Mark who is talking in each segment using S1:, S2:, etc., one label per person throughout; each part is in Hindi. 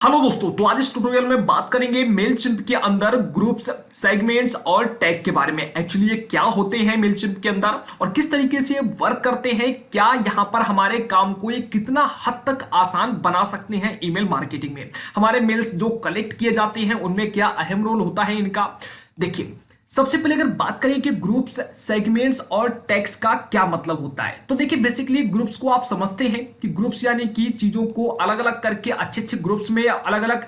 S1: हेलो दोस्तों, तो आज इस ट्यूटोरियल में बात करेंगे मेलचिम्प के अंदर ग्रुप्स, सेगमेंट्स और टैग के बारे में। एक्चुअली ये क्या होते हैं मेलचिम्प के अंदर और किस तरीके से ये वर्क करते हैं, क्या यहाँ पर हमारे काम को ये कितना हद तक आसान बना सकते हैं ईमेल मार्केटिंग में। हमारे मेल्स जो कलेक्ट किए जाते हैं उनमें क्या अहम रोल होता है इनका। देखिए, सबसे पहले अगर बात करें कि ग्रुप्स, सेगमेंट्स और टैग्स का क्या मतलब होता है, तो देखिए बेसिकली ग्रुप्स को आप समझते हैं कि ग्रुप्स यानी कि चीजों को अलग अलग करके अच्छे अच्छे ग्रुप्स में अलग अलग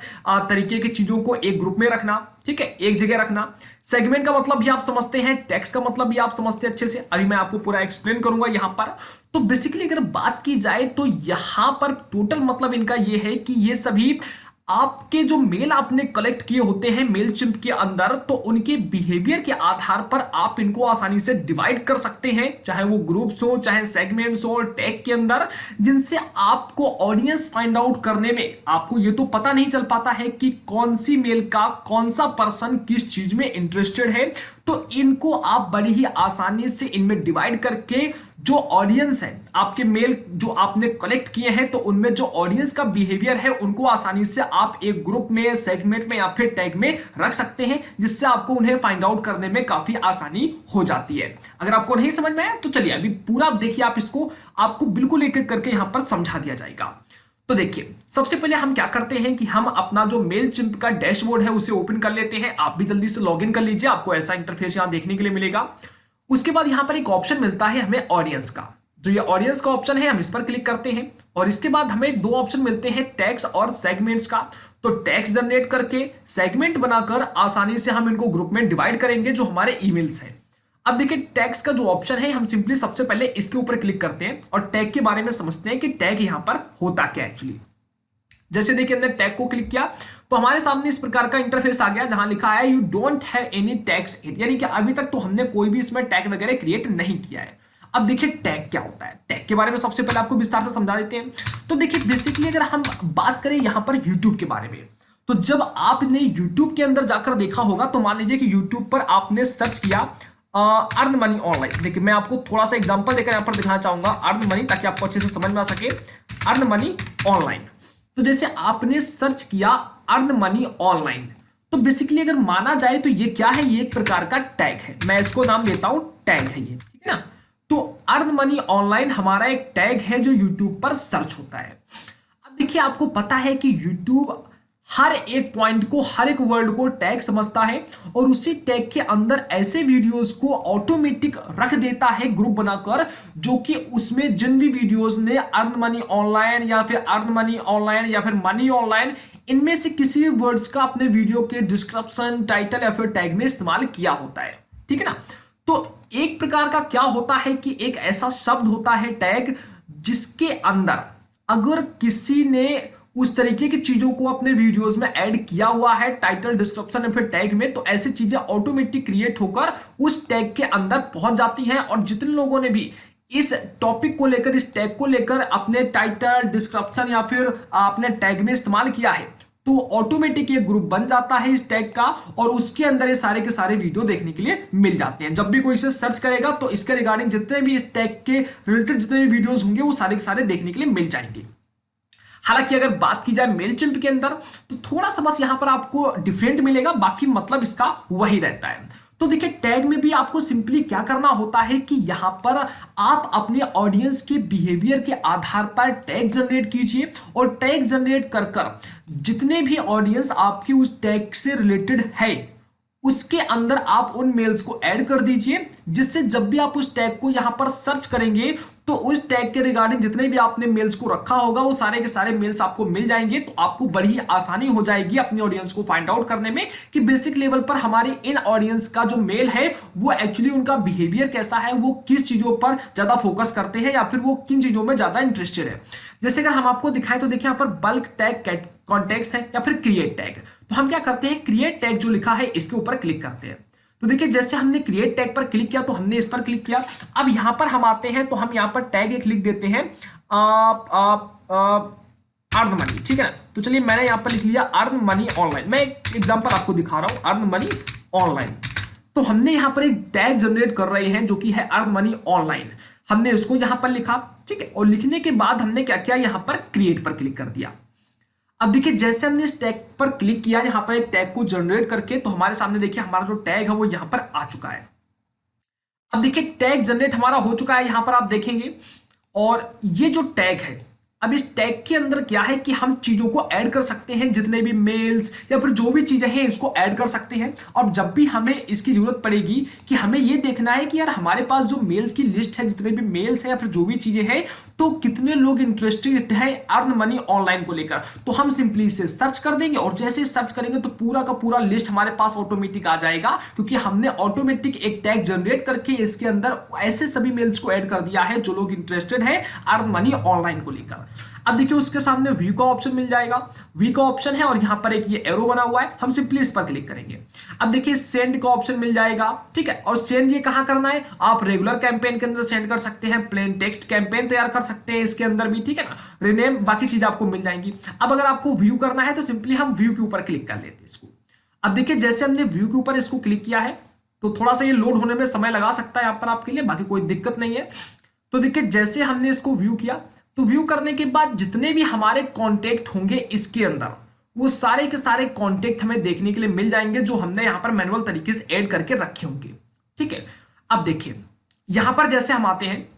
S1: तरीके की चीजों को एक ग्रुप में रखना, ठीक है, एक जगह रखना। सेगमेंट का मतलब भी आप समझते हैं, टैग्स का मतलब भी आप समझते हैं अच्छे से। अभी मैं आपको पूरा एक्सप्लेन करूंगा यहां पर। तो बेसिकली अगर बात की जाए तो यहां पर टोटल मतलब इनका यह है कि ये सभी आपके जो मेल आपने कलेक्ट किए होते हैं मेलचिम्प के अंदर, तो उनके बिहेवियर के आधार पर आप इनको आसानी से डिवाइड कर सकते हैं, चाहे वो ग्रुप्स हो, चाहे सेगमेंट्स हो, टैग के अंदर, जिनसे आपको ऑडियंस फाइंड आउट करने में आपको ये तो पता नहीं चल पाता है कि कौन सी मेल का कौन सा पर्सन किस चीज में इंटरेस्टेड है। तो इनको आप बड़ी ही आसानी से इनमें डिवाइड करके जो ऑडियंस है आपके मेल जो आपने कलेक्ट किए हैं, तो उनमें जो ऑडियंस का बिहेवियर है उनको आसानी से आप एक ग्रुप में, सेगमेंट में या फिर टैग में रख सकते हैं, जिससे आपको उन्हें फाइंड आउट करने में काफी आसानी हो जाती है। अगर आपको नहीं समझ में आया तो चलिए अभी पूरा देखिए, आप इसको आपको बिल्कुल एक एक करके यहां पर समझा दिया जाएगा। तो देखिए, सबसे पहले हम क्या करते हैं कि हम अपना जो मेलचिम्प का डैशबोर्ड है उसे ओपन कर लेते हैं। आप भी जल्दी से लॉगिन कर लीजिए, आपको ऐसा इंटरफेस यहां देखने के लिए मिलेगा। उसके बाद यहां पर एक ऑप्शन मिलता है हमें ऑडियंस का, जो ये ऑडियंस का ऑप्शन है हम इस पर क्लिक करते हैं। और इसके बाद हमें दो ऑप्शन मिलते हैं टैग्स और सेगमेंट्स का। तो टैग्स जनरेट करके सेगमेंट बनाकर आसानी से हम इनको ग्रुप में डिवाइड करेंगे जो हमारे ईमेल्स हैं। अब देखिए, टैग्स का जो ऑप्शन है हम सिंपली सबसे पहले इसके ऊपर क्लिक करते हैं और टैग के बारे में समझते हैं कि टैग यहां पर होता क्या एक्चुअली। जैसे देखिए, हमने टैग को क्लिक किया तो हमारे सामने इस प्रकार का इंटरफेस आ गया, जहां लिखा है you don't have any tags, यानी कि अभी तक तो हमने कोई भी इसमें टैग वगैरह क्रिएट नहीं किया है। अब देखिए टैग क्या होता है, टैग के बारे में सबसे पहले आपको विस्तार से समझा देते हैं। तो देखिए बेसिकली अगर हम बात करें यहां पर यूट्यूब के बारे में, तो जब आपने यूट्यूब के अंदर जाकर देखा होगा, तो मान लीजिए कि यूट्यूब पर आपने सर्च किया अर्न मनी ऑनलाइन। देखिए मैं आपको थोड़ा सा एग्जांपल देकर यहां पर दिखाना चाहूंगा अर्न मनी, ताकि आपको अच्छे से समझ में आ सके। अर्न मनी ऑनलाइन, तो जैसे आपने सर्च किया अर्न मनी ऑनलाइन, तो बेसिकली अगर माना जाए तो ये क्या है, ये एक प्रकार का टैग है। मैं इसको नाम देता हूं टैग है ये, ठीक है ना। तो अर्न मनी ऑनलाइन हमारा एक टैग है जो यूट्यूब पर सर्च होता है। अब देखिए, आपको पता है कि यूट्यूब हर एक पॉइंट को, हर एक वर्ड को टैग समझता है और उसी टैग के अंदर ऐसे वीडियोस को ऑटोमेटिक रख देता है ग्रुप बनाकर, जो कि उसमें जिन भी वीडियोस ने अर्न मनी ऑनलाइन या फिर अर्न मनी ऑनलाइन या फिर मनी ऑनलाइन, इनमें से किसी भी वर्ड्स का अपने वीडियो के डिस्क्रिप्शन, टाइटल या फिर टैग में इस्तेमाल किया होता है, ठीक है ना। तो एक प्रकार का क्या होता है कि एक ऐसा शब्द होता है टैग, जिसके अंदर अगर किसी ने उस तरीके की चीजों को अपने वीडियोस में ऐड किया हुआ है टाइटल, डिस्क्रिप्शन या फिर टैग में, तो ऐसी चीजें ऑटोमेटिक क्रिएट होकर उस टैग के अंदर पहुंच जाती हैं। और जितने लोगों ने भी इस टॉपिक को लेकर, इस टैग को लेकर अपने टाइटल, डिस्क्रिप्शन या फिर अपने टैग में इस्तेमाल किया है, तो ऑटोमेटिक ये ग्रुप बन जाता है इस टैग का और उसके अंदर ये सारे के सारे वीडियो देखने के लिए मिल जाते हैं। जब भी कोई इसे सर्च करेगा तो इसके रिगार्डिंग जितने भी इस टैग के रिलेटेड जितने भी वीडियोस होंगे वो सारे के सारे देखने के लिए मिल जाएंगे। हालांकि अगर बात की जाए मेलचिम्प के अंदर, तो थोड़ा सा बस यहां पर आपको डिफरेंट मिलेगा, बाकी मतलब इसका वही रहता है। तो देखिए, टैग में भी आपको सिंपली क्या करना होता है कि यहां पर आप अपने ऑडियंस के बिहेवियर के आधार पर टैग जनरेट कीजिए और टैग जनरेट कर कर जितने भी ऑडियंस आपकी उस टैग से रिलेटेड है उसके अंदर आप उन मेल्स को ऐड कर दीजिए, जिससे जब भी आप उस टैग को यहां पर सर्च करेंगे तो उस टैग के रिगार्डिंग जितने भी आपने मेल्स को रखा होगा वो सारे के सारे मेल्स आपको मिल जाएंगे। तो आपको बड़ी आसानी हो जाएगी अपनी ऑडियंस को फाइंड आउट करने में कि बेसिक लेवल पर हमारे इन ऑडियंस का जो मेल है वो एक्चुअली उनका बिहेवियर कैसा है, वो किस चीजों पर ज्यादा फोकस करते हैं या फिर वो किन चीजों में ज्यादा इंटरेस्टेड है। जैसे अगर हम आपको दिखाएं तो देखिए, यहाँ पर बल्क टैग कॉन्टेक्स्ट है या फिर क्रिएट टैग। तो हम क्या करते हैं, क्रिएट टैग जो लिखा है इसके ऊपर क्लिक करते हैं। तो देखिए, जैसे हमने क्रिएट टैग पर क्लिक किया तो हमने इस पर क्लिक किया। अब यहां पर हम आते हैं तो हम यहां पर टैग एक लिख देते हैं अर्न मनी, ठीक है ना। तो चलिए मैंने यहां पर लिख लिया अर्न मनी ऑनलाइन। मैं एक एग्जांपल आपको दिखा रहा हूं, अर्न मनी ऑनलाइन। तो हमने यहां पर एक टैग जनरेट कर रहे हैं जो कि है अर्न मनी ऑनलाइन। हमने इसको यहां पर लिखा, ठीक है, और लिखने के बाद हमने क्या किया, यहां पर क्रिएट पर क्लिक कर दिया। अब देखिए जैसे हमने इस टैग पर क्लिक किया यहाँ पर एक टैग को जनरेट करके, तो हमारे सामने देखिए हमारा जो टैग है वो यहाँ पर आ चुका है। अब देखिए टैग जनरेट हमारा हो चुका है, यहां पर आप देखेंगे। और ये जो टैग है, अब इस टैग के अंदर क्या है कि हम चीजों को ऐड कर सकते हैं, जितने भी मेल्स या फिर जो भी चीजें हैं इसको ऐड कर सकते हैं। और जब भी हमें इसकी जरूरत पड़ेगी कि हमें ये देखना है कि यार हमारे पास जो मेल्स की लिस्ट है, जितने भी मेल्स हैं या फिर जो भी चीजें हैं, तो कितने लोग इंटरेस्टेड हैं अर्न मनी ऑनलाइन को लेकर, तो हम सिंपली इसे सर्च कर देंगे। और जैसे ही सर्च करेंगे तो पूरा का पूरा लिस्ट हमारे पास ऑटोमेटिक आ जाएगा, क्योंकि हमने ऑटोमेटिक एक टैग जनरेट करके इसके अंदर ऐसे सभी मेल्स को ऐड कर दिया है जो लोग इंटरेस्टेड है अर्न मनी ऑनलाइन को लेकर। अब देखिए उसके सामने व्यू का ऑप्शन मिल जाएगा, व्यू का ऑप्शन है और यहां पर एक ये एरो बना हुआ है, हम सिंपली इस पर क्लिक करेंगे। अब देखिए सेंड का ऑप्शन मिल जाएगा, ठीक है। और सेंड ये कहां करना है, आप रेगुलर कैंपेन के अंदर सेंड कर सकते हैं, प्लेन टेक्स्ट कैंपेन तैयार कर सकते हैं इसके अंदर भी, ठीक है ना। रिनेम बाकी चीज आपको मिल जाएंगी। अब अगर आपको व्यू करना है तो सिंपली हम व्यू के ऊपर क्लिक कर लेते हैं इसको। अब देखिए जैसे हमने व्यू के ऊपर इसको क्लिक किया है तो थोड़ा सा ये लोड होने में समय लगा सकता है यहाँ पर आपके लिए, बाकी कोई दिक्कत नहीं है। तो देखिए जैसे हमने इसको व्यू किया, तो व्यू करने के बाद जितने भी हमारे कॉन्टेक्ट होंगे इसके अंदर, वो सारे के सारे कॉन्टेक्ट हमें देखने के लिए मिल जाएंगे, जो हमने यहां पर मैनुअल तरीके से ऐड करके रखे होंगे, ठीक है। अब देखिए यहां पर जैसे हम आते हैं,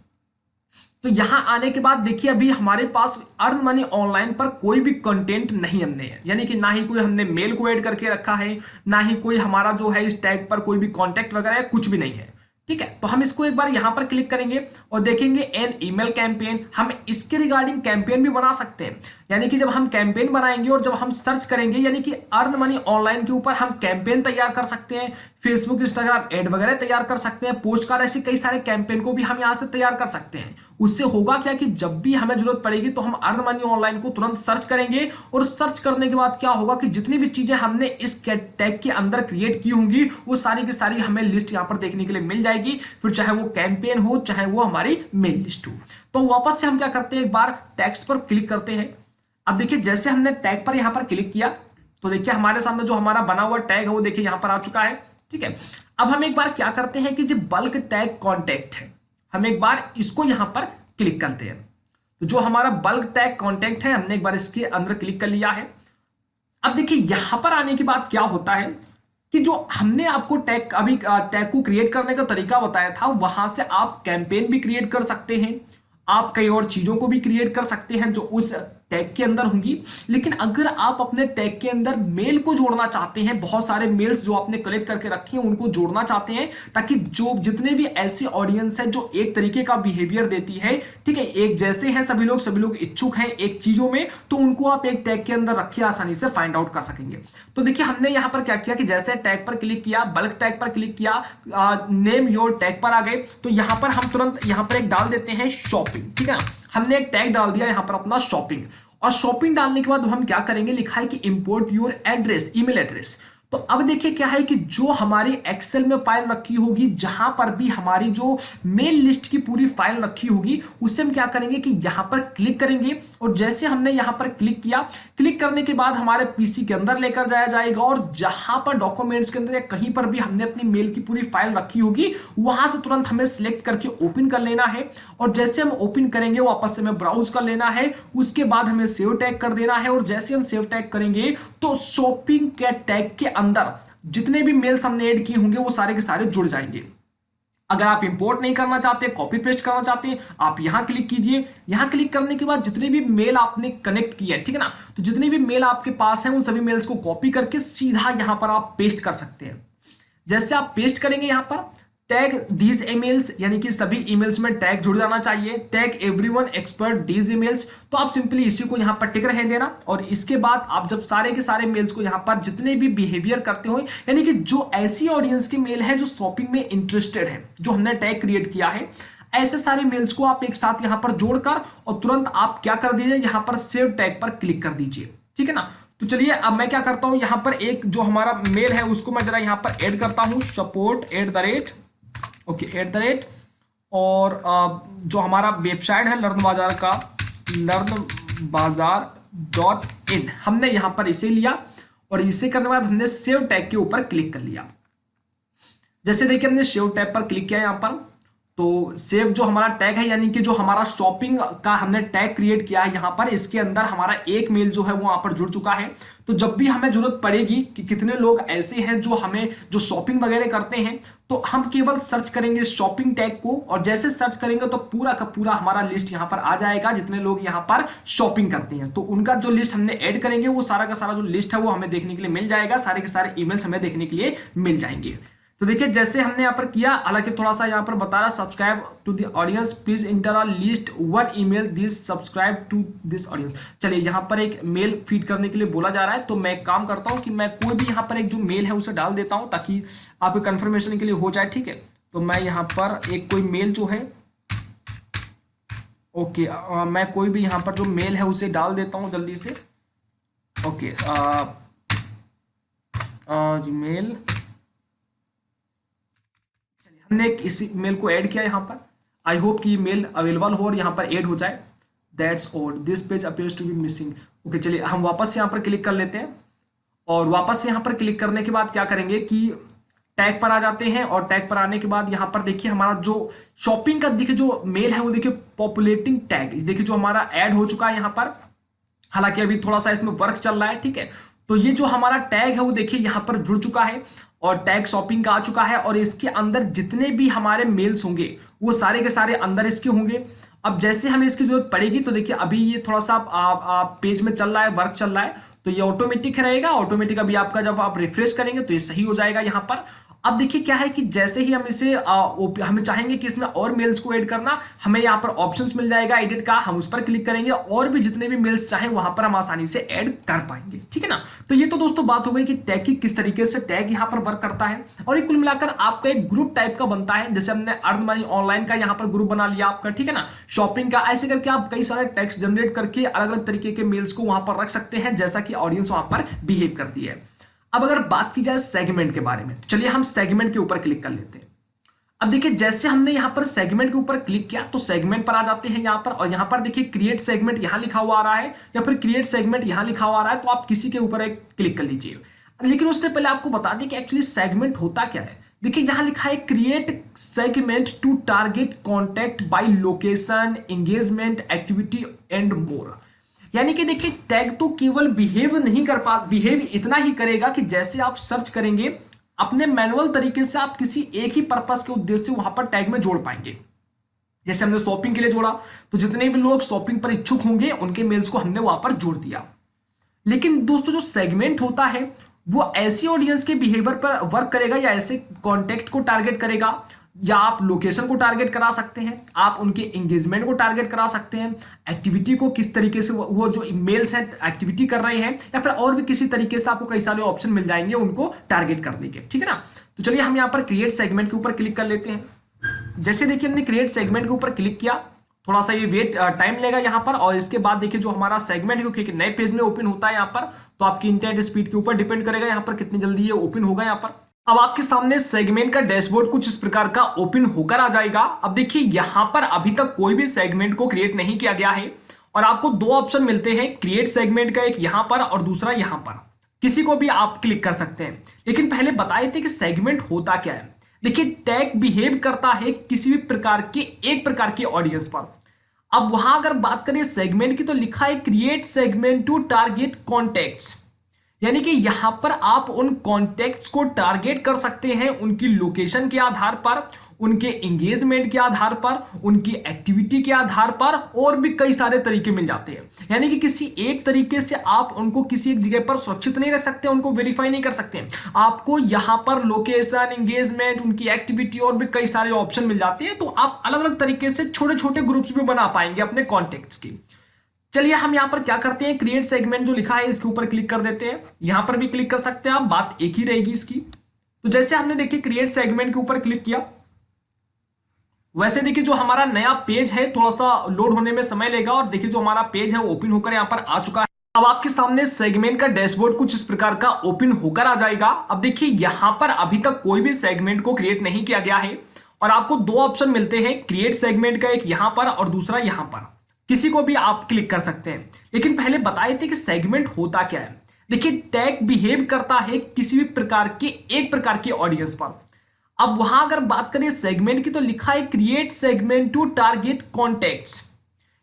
S1: तो यहां आने के बाद देखिए अभी हमारे पास अर्न मनी ऑनलाइन पर कोई भी कंटेंट नहीं हमने है, यानी कि ना ही कोई हमने मेल को ऐड करके रखा है, ना ही कोई हमारा जो है इस टैग पर कोई भी कॉन्टेक्ट वगैरह है, कुछ भी नहीं है, ठीक है। तो हम इसको एक बार यहां पर क्लिक करेंगे और देखेंगे एन ईमेल कैंपेन, हम इसके रिगार्डिंग कैंपेन भी बना सकते हैं। यानी कि जब हम कैंपेन बनाएंगे और जब हम सर्च करेंगे, यानी कि अर्न मनी ऑनलाइन के ऊपर हम कैंपेन तैयार कर सकते हैं, फेसबुक इंस्टाग्राम एड वगैरह तैयार कर सकते हैं, पोस्ट कार्ड, ऐसे कई सारे कैंपेन को भी हम यहां से तैयार कर सकते हैं। उससे होगा क्या कि जब भी हमें जरूरत पड़ेगी तो हम अर्न मनी ऑनलाइन को तुरंत सर्च करेंगे, और सर्च करने के बाद क्या होगा कि जितनी भी चीजें हमने इस टैग के अंदर क्रिएट की होंगी वो सारी की सारी हमें लिस्ट यहां पर देखने के लिए मिल जाएगी, फिर चाहे वो कैंपेन हो चाहे वो हमारी मेल लिस्ट हो। तो वापस से हम क्या करते हैं, एक बार टैग्स पर क्लिक करते हैं। अब देखिए जैसे हमने टैग पर यहां पर क्लिक किया तो देखिए हमारे सामने जो हमारा बना हुआ टैग है वो देखिए यहां पर आ चुका है, ठीक है। अब हम एक बार क्या करते हैं कि जो बल्क टैग कॉन्टेक्ट है, हम एक बार इसको यहां पर क्लिक करते हैं। तो जो हमारा बल्क टैग कॉन्टेक्ट है हमने एक बार इसके अंदर क्लिक कर लिया है। अब देखिए यहां पर आने के बाद क्या होता है कि जो हमने आपको टैग अभी टैग को क्रिएट करने का तरीका बताया था, वहां से आप कैंपेन भी क्रिएट कर सकते हैं, आप कई और चीजों को भी क्रिएट कर सकते हैं जो उस टैग के अंदर होंगी। लेकिन अगर आप अपने टैग के अंदर मेल को जोड़ना चाहते हैं, बहुत सारे मेल्स जो आपने कलेक्ट करके रखे हैं उनको जोड़ना चाहते हैं, ताकि जो जितने भी ऐसे ऑडियंस है जो एक तरीके का बिहेवियर देती है, ठीक है, एक जैसे हैं सभी लोग इच्छुक हैं एक चीजों में, तो उनको आप एक टैग के अंदर रखिए, आसानी से फाइंड आउट कर सकेंगे। तो देखिए हमने यहां पर क्या किया कि जैसे टैग पर क्लिक किया, बल्क टैग पर क्लिक किया, नेम योर टैग पर आ गए, तो यहां पर हम तुरंत यहां पर एक डाल देते हैं शॉपिंग, ठीक है ना। हमने एक टैग डाल दिया यहां पर अपना शॉपिंग, और शॉपिंग डालने के बाद हम क्या करेंगे, लिखा है कि import your address, email address. तो अब देखिए क्या है कि जो हमारी एक्सेल में फाइल रखी होगी, जहां पर भी हमारी जो मेल लिस्ट की पूरी फाइल रखी होगी, उससे हम क्या करेंगे कि यहां पर क्लिक करेंगे, और जैसे हमने यहां पर क्लिक किया, क्लिक करने के बाद हमारे पीसी के अंदर लेकर जाया जाएगा, और जहां पर डॉक्यूमेंट्स के अंदर या कहीं पर भी हमने अपनी मेल की पूरी फाइल रखी होगी, वहां से तुरंत हमें सिलेक्ट करके ओपन कर लेना है। और जैसे हम ओपन करेंगे वापस से हमें ब्राउज कर लेना है, उसके बाद हमें सेव टैग कर देना है, और जैसे हम सेव टैग करेंगे तो शॉपिंग के टैग के अंदर जितने भी मेल्स हमने ऐड किए होंगे वो सारे के सारे जुड़ जाएंगे। अगर आप इंपोर्ट नहीं करना चाहते, कॉपी पेस्ट करना चाहते हैं, आप यहां क्लिक कीजिए। यहां क्लिक करने के बाद जितने भी मेल आपने कनेक्ट किया है, ठीक है ना, तो जितने भी मेल आपके पास हैं उन सभी मेल्स को कॉपी करके सीधा यहां पर आप पेस्ट कर सकते हैं। जैसे आप पेस्ट करेंगे यहां पर टैग दीज ईमेल्स, यानी कि सभी ईमेल्स में टैग जुड़ जाना चाहिए, tag everyone expert these emails, तो आप सिंपली इसी को यहां पर टिक रहने देना। और इसके बाद आप जब सारे के सारे मेल्स को यहां पर जितने भी बिहेवियर करते हो, यानी कि जो ऐसी ऑडियंस के मेल है जो शॉपिंग में इंटरेस्टेड है, जो हमने टैग क्रिएट किया है, ऐसे सारे मेल्स को आप एक साथ यहां पर जोड़कर और तुरंत आप क्या कर दीजिए, यहां पर सेव टैग पर क्लिक कर दीजिए, ठीक है ना। तो चलिए अब मैं क्या करता हूं, यहां पर एक जो हमारा मेल है उसको मैं जरा यहां पर ऐड करता हूं, support@, ओके @ और जो हमारा वेबसाइट है लर्न बाजार का, learnbazaar.in, हमने यहां पर इसे लिया, और इसे करने के बाद हमने सेव टैग के ऊपर क्लिक कर लिया। जैसे देखिए हमने सेव टैग पर क्लिक किया यहां पर, तो सेव जो हमारा टैग है, यानी कि जो हमारा शॉपिंग का हमने टैग क्रिएट किया है यहाँ पर, इसके अंदर हमारा एक मेल जो है वो वहां पर जुड़ चुका है। तो जब भी हमें जरूरत पड़ेगी कि कितने लोग ऐसे हैं जो हमें जो शॉपिंग वगैरह करते हैं, तो हम केवल सर्च करेंगे शॉपिंग टैग को, और जैसे सर्च करेंगे तो पूरा का पूरा हमारा लिस्ट यहाँ पर आ जाएगा, जितने लोग यहाँ पर शॉपिंग करते हैं। तो उनका जो लिस्ट हमने ऐड करेंगे, वो सारा का सारा जो लिस्ट है वो हमें देखने के लिए मिल जाएगा, सारे के सारे ईमेल्स हमें देखने के लिए मिल जाएंगे। तो देखिए जैसे हमने यहाँ पर किया, हालांकि थोड़ा सा यहाँ पर बता रहा subscribe to the audience, please enter a list one email this subscribe to this audience. चलिए यहाँ पर एक मेल फीड करने के लिए बोला जा रहा है, तो मैं एक काम करता हूँ कि मैं कोई भी यहाँ पर एक जो मेल है उसे डाल देता हूँ, ताकि आपके कंफर्मेशन के लिए हो जाए। ठीक है, तो मैं यहाँ पर एक कोई मेल जो है, ओके, मैं कोई भी यहाँ पर जो मेल है उसे डाल देता हूँ जल्दी से। ओके, मेल, हमने इसी मेल को ऐड किया यहाँ पर। आई होप कि ये मेल अवेलेबल हो और यहाँ पर ऐड हो जाए। That's all, this page appears to be missing. Okay, चलिए हम वापस यहाँ पर क्लिक कर लेते हैं, और वापस से यहाँ पर क्लिक करने के बाद क्या करेंगे कि टैग पर आ जाते हैं, और टैग पर आने के बाद यहाँ पर देखिए हमारा जो शॉपिंग का देखिए जो मेल है वो देखिए पॉपुलेटिंग टैग, देखिए जो हमारा ऐड हो चुका है यहाँ पर। हालांकि अभी थोड़ा सा इसमें वर्क चल रहा है। ठीक है, तो ये जो हमारा टैग है वो देखिए यहाँ पर जुड़ चुका है, और टैग शॉपिंग का आ चुका है, और इसके अंदर जितने भी हमारे मेल्स होंगे वो सारे के सारे अंदर इसके होंगे। अब जैसे हमें इसकी जरूरत पड़ेगी, तो देखिए अभी ये थोड़ा सा पेज में चल रहा है, वर्क चल रहा है, तो ये ऑटोमेटिक रहेगा। ऑटोमेटिक अभी आपका जब आप रिफ्रेश करेंगे तो ये सही हो जाएगा यहाँ पर। अब देखिए क्या है कि जैसे ही हम इसे हमें चाहेंगे कि इसमें और मेल्स को ऐड करना, हमें यहाँ पर ऑप्शंस मिल जाएगा एडिट का, हम उस पर क्लिक करेंगे और भी जितने भी मेल्स चाहें वहां पर हम आसानी से ऐड कर पाएंगे। ठीक है ना, तो ये तो दोस्तों बात हो गई कि टैग की किस तरीके से टैग यहाँ पर वर्क करता है। और ये कुल मिलाकर आपका एक ग्रुप टाइप का बनता है, जैसे हमने अर्न मनी ऑनलाइन का यहाँ पर ग्रुप बना लिया आपका, ठीक है ना, शॉपिंग का, ऐसे करके आप कई सारे टैग्स जनरेट करके अलग अलग तरीके के मेल्स को वहां पर रख सकते हैं, जैसा कि ऑडियंस वहां पर बिहेव करती है। अब अगर बात की जाए सेगमेंट के बारे में, तो चलिए हम सेगमेंट के ऊपर क्लिक कर लेते हैं। अब देखिए जैसे हमने यहां पर सेगमेंट के ऊपर क्लिक किया, तो सेगमेंट पर आ जाते हैं यहां पर, और यहां पर देखिए क्रिएट सेगमेंट यहां लिखा हुआ आ रहा है, या फिर क्रिएट सेगमेंट यहां लिखा हुआ आ रहा है, तो आप किसी के ऊपर एक क्लिक कर लीजिए। लेकिन उससे पहले आपको बता दें कि एक्चुअली सेगमेंट होता क्या है। देखिए यहां लिखा है create segment to target contact by location, engagement, activity and more. यानी कि देखिए टैग तो केवल बिहेव नहीं कर पा, बिहेव इतना ही करेगा कि जैसे आप सर्च करेंगे अपने मैनुअल तरीके से आप किसी एक ही पर्पस के उद्देश्य से वहां पर टैग में जोड़ पाएंगे। जैसे हमने शॉपिंग के लिए जोड़ा, तो जितने भी लोग शॉपिंग पर इच्छुक होंगे उनके मेल्स को हमने वहां पर जोड़ दिया। लेकिन दोस्तों जो सेगमेंट होता है वो ऐसी ऑडियंस के बिहेवियर पर वर्क करेगा, या ऐसे कॉन्टेक्ट को टारगेट करेगा, या आप लोकेशन को टारगेट करा सकते हैं, आप उनके एंगेजमेंट को टारगेट करा सकते हैं, एक्टिविटी को किस तरीके से वो जो मेल्स हैं एक्टिविटी कर रहे हैं, या फिर और भी किसी तरीके से आपको कई सारे ऑप्शन मिल जाएंगे उनको टारगेट करने के। ठीक है ना, तो चलिए हम यहाँ पर क्रिएट सेगमेंट के ऊपर क्लिक कर लेते हैं। जैसे देखिए हमने क्रिएट सेगमेंट के ऊपर क्लिक किया, थोड़ा सा ये वेट टाइम लेगा यहाँ पर, और इसके बाद देखिए जो हमारा सेगमेंट है क्योंकि नए पेज में ओपन होता है यहाँ पर, तो आपकी इंटरनेट स्पीड के ऊपर डिपेंड करेगा यहाँ पर कितनी जल्दी ये ओपन होगा यहाँ पर। अब आपके सामने सेगमेंट का डैशबोर्ड कुछ इस प्रकार का ओपन होकर आ जाएगा। अब देखिए यहां पर अभी तक कोई भी सेगमेंट को क्रिएट नहीं किया गया है, और आपको दो ऑप्शन मिलते हैं क्रिएट सेगमेंट का, एक यहां पर और दूसरा यहां पर, किसी को भी आप क्लिक कर सकते हैं। लेकिन पहले बताए थे कि सेगमेंट होता क्या है। देखिए टैग बिहेव करता है किसी भी प्रकार के एक प्रकार के ऑडियंस पर। अब वहां अगर बात करें सेगमेंट की, तो लिखा है create segment to target contacts, यानी कि यहां पर आप उन कॉन्टेक्ट्स को टारगेट कर सकते हैं उनकी लोकेशन के आधार पर, उनके एंगेजमेंट के आधार पर, उनकी एक्टिविटी के आधार पर, और भी कई सारे तरीके मिल जाते हैं। यानी कि किसी एक तरीके से आप उनको किसी एक जगह पर सुरक्षित नहीं रख सकते, उनको वेरीफाई नहीं कर सकते। आपको यहां पर लोकेशन, एंगेजमेंट, उनकी एक्टिविटी और भी कई सारे ऑप्शन मिल जाते हैं, तो आप अलग अलग तरीके से छोटे छोटे ग्रुप्स भी बना पाएंगे अपने कॉन्टेक्ट्स की। चलिए हम यहां पर क्या करते हैं, क्रिएट सेगमेंट जो लिखा है इसके ऊपर क्लिक कर देते हैं। यहां पर भी क्लिक कर सकते हैं आप, बात एक ही रहेगी इसकी। तो जैसे हमने देखिए क्रिएट सेगमेंट के ऊपर क्लिक किया, वैसे देखिए जो हमारा नया पेज है थोड़ा सा लोड होने में समय लेगा, और देखिए जो हमारा पेज है वो ओपन होकर यहां पर आ चुका है। अब आपके सामने सेगमेंट का डैशबोर्ड कुछ इस प्रकार का ओपन होकर आ जाएगा। अब देखिए यहां पर अभी तक कोई भी सेगमेंट को क्रिएट नहीं किया गया है, और आपको दो ऑप्शन मिलते हैं क्रिएट सेगमेंट का, एक यहां पर और दूसरा यहां पर, किसी को भी आप क्लिक कर सकते हैं। लेकिन पहले बताए थे कि सेगमेंट होता क्या है। देखिए टैग बिहेव करता है किसी भी प्रकार के एक प्रकार के ऑडियंस पर। अब वहां अगर बात करें सेगमेंट की तो लिखा है create segment to target contacts,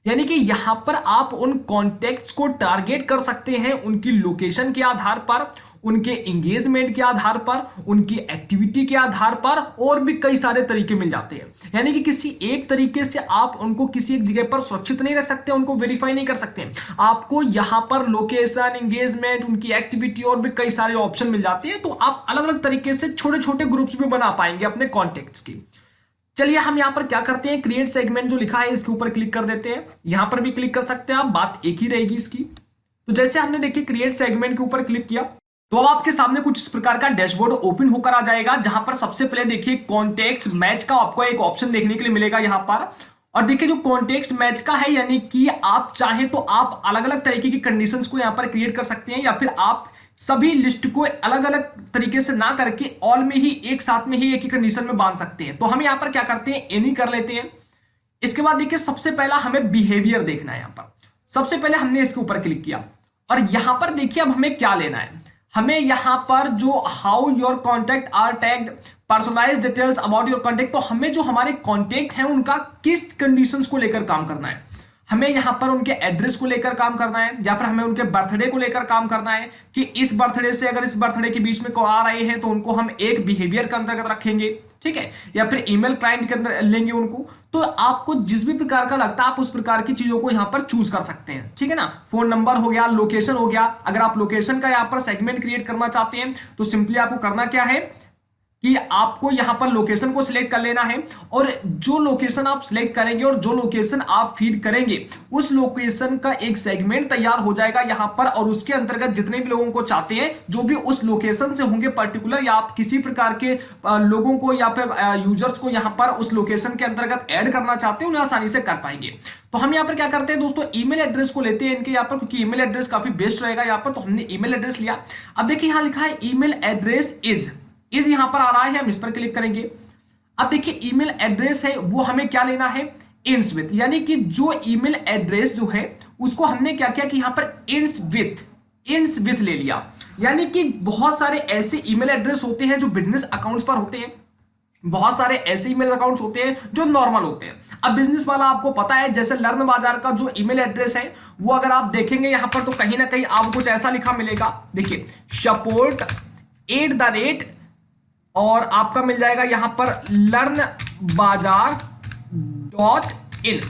S1: यानी कि यहां पर आप उन कॉन्टेक्ट्स को टारगेट कर सकते हैं उनकी लोकेशन के आधार पर, उनके एंगेजमेंट के आधार पर, उनकी एक्टिविटी के आधार पर, और भी कई सारे तरीके मिल जाते हैं। यानी कि किसी एक तरीके से आप उनको किसी एक जगह पर सुरक्षित नहीं रख सकते, उनको वेरीफाई नहीं कर सकते। आपको यहां पर लोकेशन, एंगेजमेंट, उनकी एक्टिविटी और भी कई सारे ऑप्शन मिल जाते हैं, तो आप अलग अलग तरीके से छोटे छोटे ग्रुप्स भी बना पाएंगे अपने कॉन्टेक्ट्स की। चलिए हम यहां पर क्या करते हैं, क्रिएट सेगमेंट जो लिखा है इसके ऊपर क्लिक कर देते हैं। यहां पर भी क्लिक कर सकते हैं आप, बात एक ही रहेगी इसकी। तो जैसे हमने देखिए क्रिएट सेगमेंट के ऊपर क्लिक किया तो अब आपके सामने कुछ इस प्रकार का डैशबोर्ड ओपन होकर आ जाएगा, जहां पर सबसे पहले देखिए कॉन्टेक्ट्स मैच का आपको एक ऑप्शन देखने के लिए मिलेगा यहां पर। और देखिए जो कॉन्टेक्स्ट मैच का है, यानी कि आप चाहे तो आप अलग अलग तरीके की कंडीशंस को यहां पर क्रिएट कर सकते हैं, या फिर आप सभी लिस्ट को अलग अलग तरीके से ना करके ऑल में ही एक साथ में ही एक ही कंडीशन में बांध सकते हैं। तो हम यहां पर क्या करते हैं, एनी कर लेते हैं। इसके बाद देखिए सबसे पहला हमें बिहेवियर देखना है। यहां पर सबसे पहले हमने इसके ऊपर क्लिक किया और यहां पर देखिए अब हमें क्या लेना है। हमें यहां पर जो how your contact are tagged, personalised details about your contact, तो हमें जो हमारे कॉन्टेक्ट हैं उनका किस कंडीशंस को लेकर काम करना है। हमें यहां पर उनके एड्रेस को लेकर काम करना है, या फिर हमें उनके बर्थडे को लेकर काम करना है कि इस बर्थडे से अगर इस बर्थडे के बीच में को आ रहे हैं तो उनको हम एक बिहेवियर के अंतर्गत रखेंगे, ठीक है, या फिर ईमेल क्लाइंट के अंदर लेंगे उनको। तो आपको जिस भी प्रकार का लगता है आप उस प्रकार की चीजों को यहां पर चूज कर सकते हैं, ठीक है ना। फोन नंबर हो गया, लोकेशन हो गया। अगर आप लोकेशन का यहां पर सेगमेंट क्रिएट करना चाहते हैं तो सिंपली आपको करना क्या है कि आपको यहां पर लोकेशन को सिलेक्ट कर लेना है, और जो लोकेशन आप सिलेक्ट करेंगे और जो लोकेशन आप फीड करेंगे उस लोकेशन का एक सेगमेंट तैयार हो जाएगा यहां पर, और उसके अंतर्गत जितने भी लोगों को चाहते हैं जो भी उस लोकेशन से होंगे पर्टिकुलर, या आप किसी प्रकार के लोगों को या फिर यूजर्स को यहां पर उस लोकेशन के अंतर्गत ऐड करना चाहते हैं, उन्हें आसानी से कर पाएंगे। तो हम यहाँ पर क्या करते हैं दोस्तों, ईमेल एड्रेस को लेते हैं इनके यहाँ पर, क्योंकि ईमेल एड्रेस काफी बेस्ट रहेगा यहाँ पर। तो हमने ईमेल एड्रेस लिया। अब देखिए यहाँ लिखा है ईमेल एड्रेस इज यहां पर आ रहा है, हम इस पर क्लिक करेंगे। अब देखिए ईमेल एड्रेस है वो हमें क्या लेना है, एंड्स विथ, यानी कि जो ईमेल एड्रेस जो है उसको हमने क्या किया कि यहां पर एंड्स विथ ले लिया। यानी कि बहुत सारे ऐसे ईमेल एड्रेस होते हैं जो बिजनेस अकाउंट्स पर होते हैं, बहुत सारे ऐसे ईमेल अकाउंट्स होते हैं जो नॉर्मल होते हैं। अब बिजनेस वाला आपको पता है, जैसे लर्न बाजार का जो ईमेल एड्रेस है वो अगर आप देखेंगे यहां पर तो कहीं ना कहीं आपको कुछ ऐसा लिखा मिलेगा, देखिए support@ और आपका मिल जाएगा यहां पर learnbazaar.in,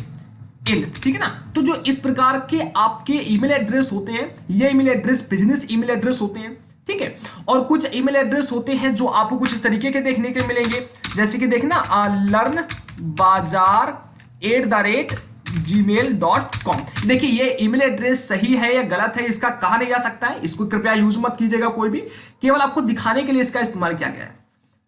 S1: ठीक है ना। तो जो इस प्रकार के आपके ईमेल एड्रेस होते हैं, ये email address business email address होते हैं, ठीक है। और कुछ ईमेल एड्रेस होते हैं जो आपको कुछ इस तरीके के देखने के मिलेंगे, जैसे कि देखना learnbazaar@gmail.com। देखिए ये ईमेल एड्रेस सही है या गलत है इसका कहा नहीं जा सकता है, इसको कृपया यूज मत कीजिएगा कोई भी, केवल आपको दिखाने के लिए इसका इस्तेमाल किया गया है।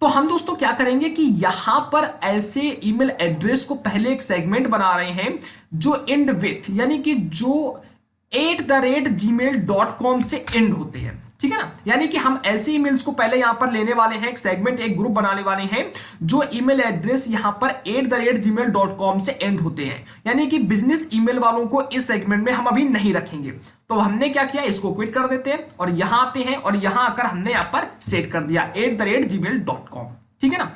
S1: तो हम दोस्तों क्या करेंगे कि यहां पर ऐसे ईमेल एड्रेस को पहले एक सेगमेंट बना रहे हैं जो एंड विथ, यानी कि जो @gmail.com से एंड होते हैं, ठीक है ना। यानी कि हम ऐसे ईमेल्स को पहले यहां पर लेने वाले हैं, एक सेगमेंट एक ग्रुप बनाने वाले हैं जो ईमेल एड्रेस यहां पर @gmail.com से एंड होते हैं। यानी कि बिजनेस ईमेल वालों को इस सेगमेंट में हम अभी नहीं रखेंगे। तो हमने क्या किया, इसको क्विट कर देते हैं और यहां आते हैं, और यहां आकर हमने यहां पर सेट कर दिया @gmail.com, ठीक है ना।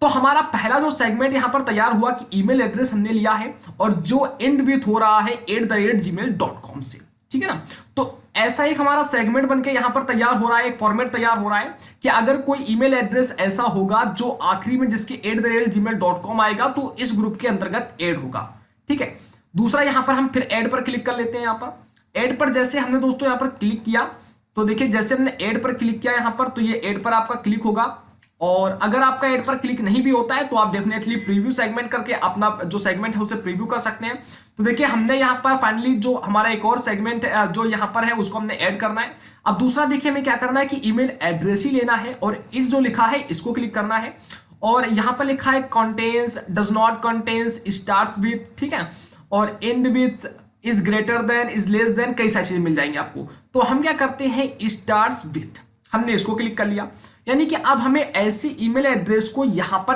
S1: तो हमारा पहला जो सेगमेंट यहां पर तैयार हुआ कि ईमेल एड्रेस हमने लिया है और जो एंड विथ हो रहा है @gmail.com से, ठीक है ना। तो ऐसा एक हमारा सेगमेंट बनके यहां पर तैयार हो रहा है, एक फॉर्मेट तैयार हो रहा है कि अगर कोई ईमेल एड्रेस ऐसा होगा जो आखिरी में जिसके @gmail.com आएगा तो इस ग्रुप के अंतर्गत ऐड होगा, ठीक है। दूसरा यहां पर हम फिर ऐड पर क्लिक कर लेते हैं। यहां पर ऐड पर जैसे हमने दोस्तों यहां पर क्लिक किया तो देखिए जैसे हमने ऐड पर क्लिक किया यहां पर, तो ये ऐड पर आपका क्लिक होगा। और अगर आपका ऐड पर क्लिक नहीं भी होता है तो आप डेफिनेटली प्रीव्यू सेगमेंट करके अपना जो सेगमेंट है उसे प्रीव्यू कर सकते हैं। तो देखिए हमने यहाँ पर फाइनली जो हमारा एक और सेगमेंट जो यहाँ पर है उसको हमने ऐड करना है। अब दूसरा देखिए हमें क्या करना है कि ईमेल एड्रेस ही लेना है और इस जो लिखा है इसको क्लिक करना है, और यहाँ पर लिखा है contains, does not contains, starts with, ठीक है, और and with, is greater than, is less than, कई सारी चीजें मिल जाएंगी आपको। तो हम क्या करते हैं, स्टार्ट्स विथ, हमने इसको क्लिक कर लिया। यानी कि अब हमें ऐसी ईमेल एड्रेस को यहां पर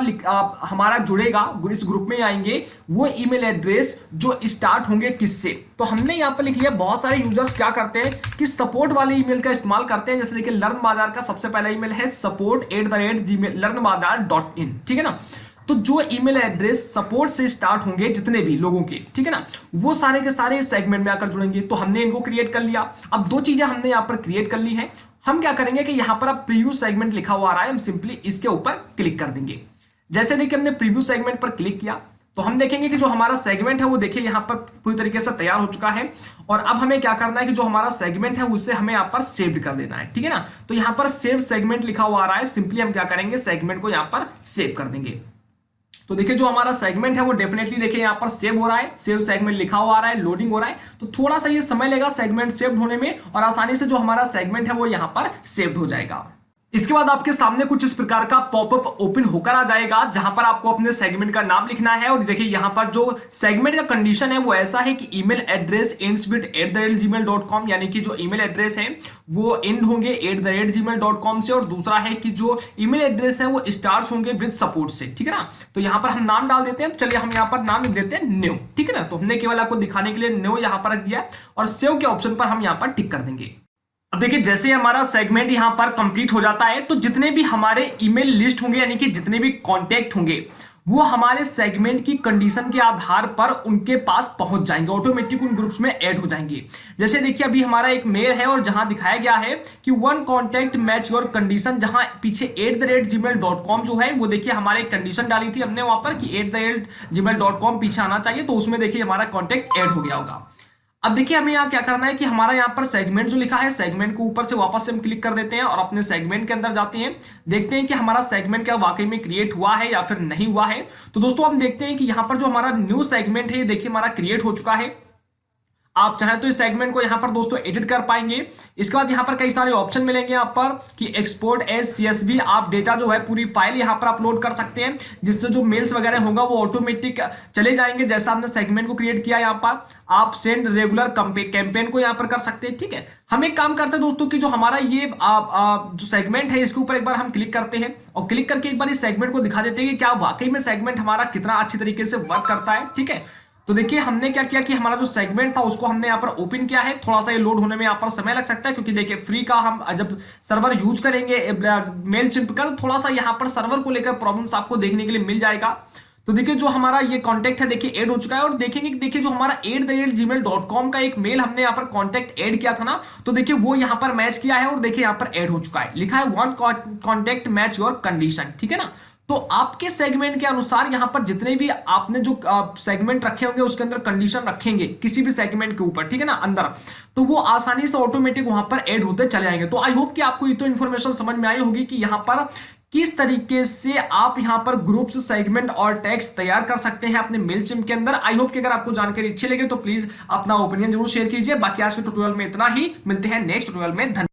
S1: हमारा जुड़ेगा, इस ग्रुप में आएंगे वो ईमेल एड्रेस जो स्टार्ट होंगे किससे। तो हमने यहां पर लिख लिया, बहुत सारे यूजर्स क्या करते हैं कि सपोर्ट वाले ईमेल का इस्तेमाल करते हैं। जैसे देखिए लर्न बाजार का सबसे पहला ईमेल है support@gmail.in, ठीक है ना। तो जो ईमेल एड्रेस सपोर्ट से स्टार्ट होंगे जितने भी लोगों के, ठीक है ना, वो सारे के सारे इस सेगमेंट में आकर जुड़ेंगे। तो हमने इनको क्रिएट कर लिया। अब दो चीजें हमने यहां पर क्रिएट कर ली है। हम क्या करेंगे कि यहां पर अब प्रीव्यू सेगमेंट लिखा हुआ आ रहा है, हम सिंपली इसके ऊपर क्लिक कर देंगे। जैसे देखिए हमने प्रीव्यू सेगमेंट पर क्लिक किया तो हम देखेंगे कि जो हमारा सेगमेंट है वो देखिए यहां पर पूरी तरीके से तैयार हो चुका है। और अब हमें क्या करना है कि जो हमारा सेगमेंट है उसे हमें यहां पर सेव कर देना है, ठीक है ना। तो यहां पर सेव सेगमेंट लिखा हुआ आ रहा है, सिंपली हम क्या करेंगे सेगमेंट को यहां पर सेव कर देंगे। तो देखिए जो हमारा सेगमेंट है वो डेफिनेटली देखिए यहाँ पर सेव हो रहा है, सेव सेगमेंट लिखा हुआ आ रहा है, लोडिंग हो रहा है। तो थोड़ा सा ये समय लेगा सेगमेंट सेव होने में और आसानी से जो हमारा सेगमेंट है वो यहाँ पर सेव हो जाएगा। इसके बाद आपके सामने कुछ इस प्रकार का पॉपअप ओपन होकर आ जाएगा जहां पर आपको अपने सेगमेंट का नाम लिखना है। और देखिए यहां पर जो सेगमेंट का कंडीशन है वो ऐसा है कि email address ends with @gmail.com, यानी कि जो ईमेल एड्रेस है वो एंड होंगे @gmail.com से, और दूसरा है कि जो ईमेल एड्रेस है वो स्टार्ट होंगे विद सपोर्ट से, ठीक है ना। तो यहां पर हम नाम डाल देते हैं। चलिए हम यहां पर नाम लिख देते हैं न्यू, ठीक है ना। तो हमने केवल आपको दिखाने के लिए न्यू यहां पर रख दिया और सेव के ऑप्शन पर हम यहां पर टिक कर देंगे। अब देखिए जैसे हमारा सेगमेंट यहां पर कंप्लीट हो जाता है तो जितने भी हमारे ईमेल लिस्ट होंगे यानी कि जितने भी कांटेक्ट होंगे वो हमारे सेगमेंट की कंडीशन के आधार पर उनके पास पहुंच जाएंगे, ऑटोमेटिक उन ग्रुप्स में ऐड हो जाएंगे। जैसे देखिए अभी हमारा एक मेल है और जहां दिखाया गया है कि one contact match your condition, जहां पीछे @gmail.com जो है वो देखिए हमारे कंडीशन डाली थी हमने वहां पर कि @gmail.com पीछे आना चाहिए, तो उसमें देखिए हमारा कॉन्टैक्ट ऐड हो गया होगा। अब देखिए हमें यहाँ क्या करना है कि हमारा यहाँ पर सेगमेंट जो लिखा है सेगमेंट को ऊपर से वापस से हम क्लिक कर देते हैं और अपने सेगमेंट के अंदर जाते हैं, देखते हैं कि हमारा सेगमेंट क्या वाकई में क्रिएट हुआ है या फिर नहीं हुआ है। तो दोस्तों हम देखते हैं कि यहाँ पर जो हमारा न्यू सेगमेंट है देखिए हमारा क्रिएट हो चुका है। आप चाहें तो इस सेगमेंट को यहां पर दोस्तों एडिट कर पाएंगे। इसके बाद यहां पर कई सारे ऑप्शन मिलेंगे यहाँ पर कि एक्सपोर्ट एज CSV, आप डेटा जो है पूरी फाइल यहां पर अपलोड कर सकते हैं जिससे जो मेल्स वगैरह होगा वो ऑटोमेटिक चले जाएंगे। जैसा हमने सेगमेंट को क्रिएट किया यहाँ पर आप सेंड रेगुलर कैंपेन को यहाँ पर कर सकते हैं, ठीक है। हम एक काम करते हैं दोस्तों कि जो हमारा ये जो सेगमेंट है इसके ऊपर एक बार हम क्लिक करते हैं और क्लिक करके एक बार इस सेगमेंट को दिखा देते हैं कि क्या वाकई में सेगमेंट हमारा कितना अच्छी तरीके से वर्क करता है, ठीक है। तो देखिए हमने क्या किया कि हमारा जो सेगमेंट था उसको हमने यहाँ पर ओपन किया है। थोड़ा सा ये लोड होने में यहाँ पर समय लग सकता है क्योंकि देखिए फ्री का हम जब सर्वर यूज करेंगे मेलचिम्प का तो थोड़ा सा यहाँ पर सर्वर को लेकर प्रॉब्लम्स आपको देखने के लिए मिल जाएगा। तो देखिए जो हमारा ये कॉन्टेक्ट है देखिए ऐड हो चुका है और देखेंगे कि देखिए जो हमारा @gmail.com का एक मेल हमने यहाँ पर कॉन्टेक्ट ऐड किया था ना, तो देखिए वो यहाँ पर मैच किया है और देखिए यहाँ पर ऐड हो चुका है, लिखा है one contact match your condition, ठीक है ना। तो आपके सेगमेंट के अनुसार यहां पर जितने भी आपने जो सेगमेंट रखे होंगे उसके अंदर कंडीशन रखेंगे किसी भी सेगमेंट के ऊपर, ठीक है ना, अंदर, तो वो आसानी से ऑटोमेटिक वहां पर ऐड होते चले जाएंगे। तो आई होप कि आपको ये तो इन्फॉर्मेशन समझ में आई होगी कि यहां पर किस तरीके से आप यहां पर ग्रुप्स सेगमेंट और टैग्स तैयार कर सकते हैं अपने मेलचिम्प के अंदर। आई होप कि अगर आपको जानकारी अच्छी लगे तो प्लीज अपना ओपिनियन जरूर शेयर कीजिए। बाकी आज के ट्यूटोरियल में इतना ही, मिलते हैं नेक्स्ट ट्यूटोरियल में। धन्यवाद।